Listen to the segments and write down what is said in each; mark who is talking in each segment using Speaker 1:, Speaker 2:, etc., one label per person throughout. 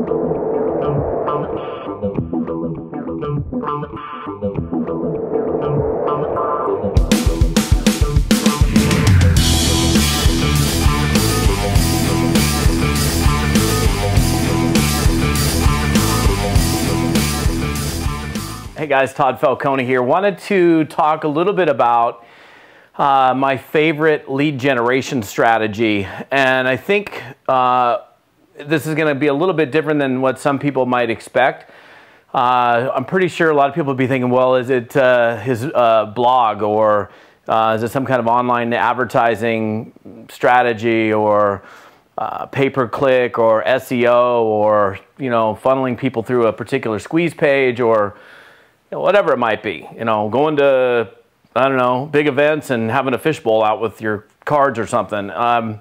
Speaker 1: Hey guys, Todd Falcone here. Wanted to talk a little bit about my favorite lead generation strategy. And I think this is going to be a little bit different than what some people might expect. I'm pretty sure a lot of people would be thinking, well, is it his blog, or is it some kind of online advertising strategy, or pay-per-click, or SEO, or funneling people through a particular squeeze page, or whatever it might be, going to, I don't know, big events and having a fishbowl out with your cards or something. And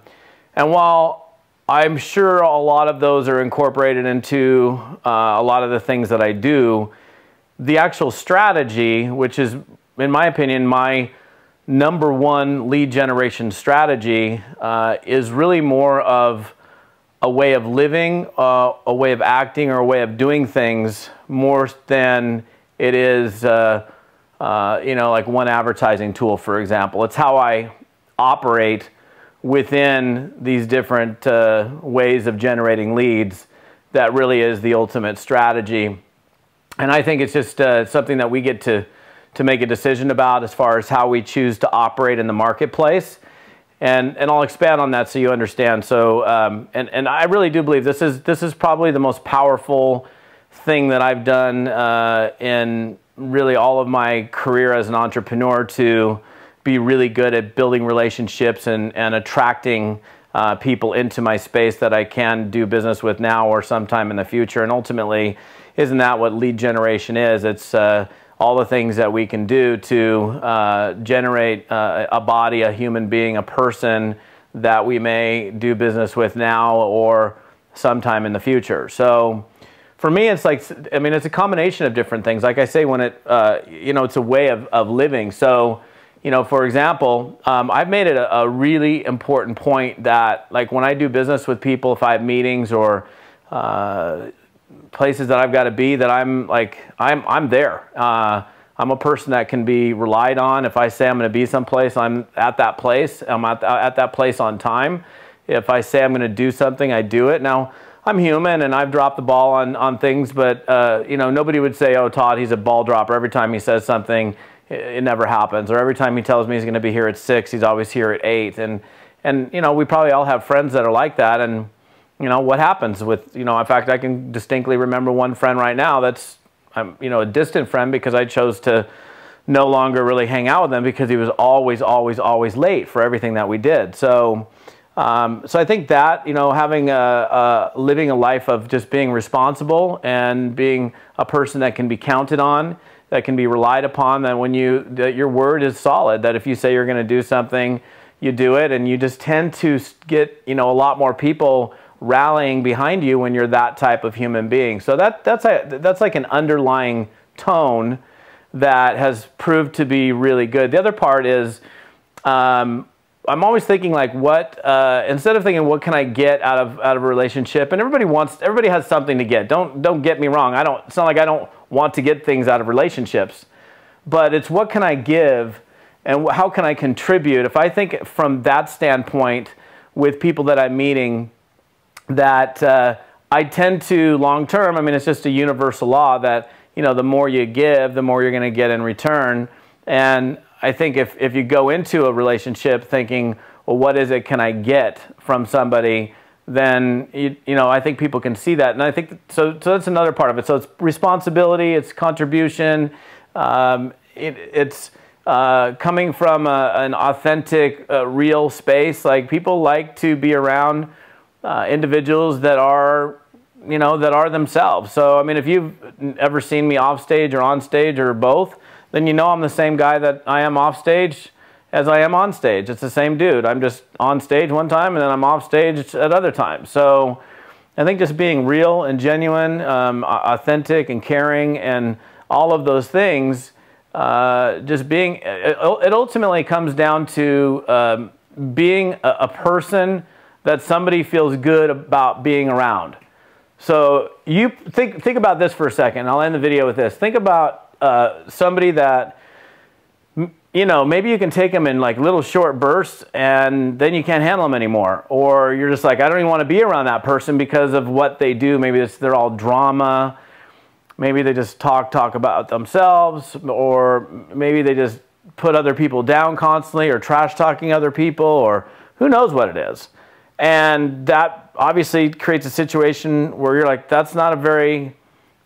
Speaker 1: while I'm sure a lot of those are incorporated into a lot of the things that I do, the actual strategy, which is, in my opinion, my #1 lead generation strategy, is really more of a way of living, a way of acting, or a way of doing things more than it is, like one advertising tool, for example. It's how I operate within these different ways of generating leads that really is the ultimate strategy. And I think it's just something that we get to make a decision about as far as how we choose to operate in the marketplace. And I'll expand on that so you understand. So, and I really do believe this is probably the most powerful thing that I've done in really all of my career as an entrepreneur, to be really good at building relationships and attracting people into my space that I can do business with now or sometime in the future. And ultimately, isn't that what lead generation is? It's all the things that we can do to generate a body, a human being, a person that we may do business with now or sometime in the future. So for me, it's like, it's a combination of different things. Like I say, when it's a way of living. So, for example, I've made it a really important point that, like, when I do business with people, if I have meetings or places that I've got to be, that I'm there. I'm a person that can be relied on. If I say I'm going to be someplace, I'm at that place. I'm at that place on time. If I say I'm going to do something, I do it. Now, I'm human and I've dropped the ball on things, but nobody would say, oh, Todd, he's a ball dropper. Every time he says something, it never happens. Or every time he tells me he's going to be here at 6, he's always here at 8. And we probably all have friends that are like that. And what happens with, in fact, I can distinctly remember one friend right now that's, a distant friend, because I chose to no longer really hang out with him because he was always late for everything that we did. So I think that, having living a life of just being responsible and being a person that can be counted on, that can be relied upon, that your word is solid, that if you say you're going to do something, you do it, and you just tend to get, a lot more people rallying behind you when you're that type of human being. So that's like an underlying tone that has proved to be really good. The other part is, I'm always thinking, like, instead of thinking what can I get out of a relationship, and everybody has something to get. Don't get me wrong. It's not like I don't want to get things out of relationships, but it's what can I give and how can I contribute. If I think from that standpoint with people that I'm meeting, that I tend to, long term, it's just a universal law that, the more you give, the more you're going to get in return. And I think if you go into a relationship thinking, well, what is it can I get from somebody, then I think people can see that. And I think so that's another part of it. So it's responsibility, it's contribution, it's coming from an authentic, real space. Like, people like to be around individuals that are themselves. So if you've ever seen me off stage or on stage or both, then I'm the same guy that I am off stage as I am on stage. It's the same dude. I'm just on stage one time and then I'm off stage at other times. So I think just being real and genuine, authentic and caring, and all of those things, it ultimately comes down to being a person that somebody feels good about being around. So you think about this for a second. I'll end the video with this. Think about somebody that, you know, maybe you can take them in like little short bursts and then you can't handle them anymore. Or you're just like, I don't even want to be around that person because of what they do. Maybe they're all drama. Maybe they just talk about themselves, or maybe they just put other people down constantly, or trash talking other people, or who knows what it is. And that obviously creates a situation where you're like, that's not a very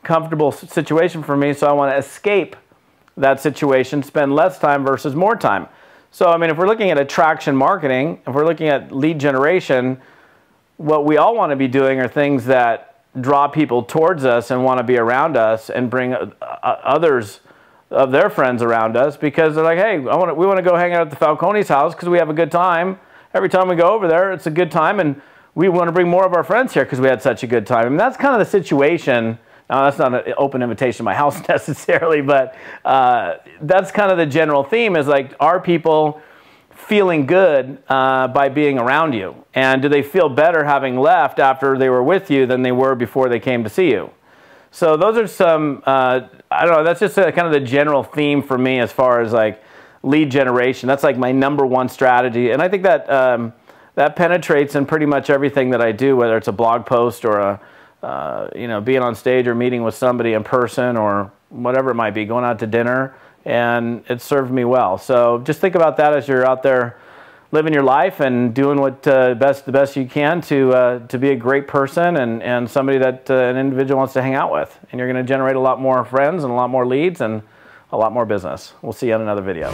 Speaker 1: comfortable situation for me, so I want to escape that situation, spend less time versus more time. So, I mean, if we're looking at attraction marketing, if we're looking at lead generation, what we all want to be doing are things that draw people towards us and want to be around us and bring others of their friends around us, because they're like, hey, we want to go hang out at the Falcone's house because we have a good time. Every time we go over there, it's a good time, and we want to bring more of our friends here because we had such a good time. I mean, that's kind of the situation. Now, that's not an open invitation to my house necessarily, but that's kind of the general theme, is like, are people feeling good by being around you? And do they feel better having left after they were with you than they were before they came to see you? So those are some, I don't know, that's just kind of the general theme for me as far as like lead generation. That's like my #1 strategy. And I think that that penetrates in pretty much everything that I do, whether it's a blog post or a, you know, being on stage or meeting with somebody in person or whatever it might be, going out to dinner, and it served me well. So just think about that as you're out there living your life and doing what the best you can to be a great person and somebody that an individual wants to hang out with. And you're going to generate a lot more friends and a lot more leads and a lot more business. We'll see you on another video.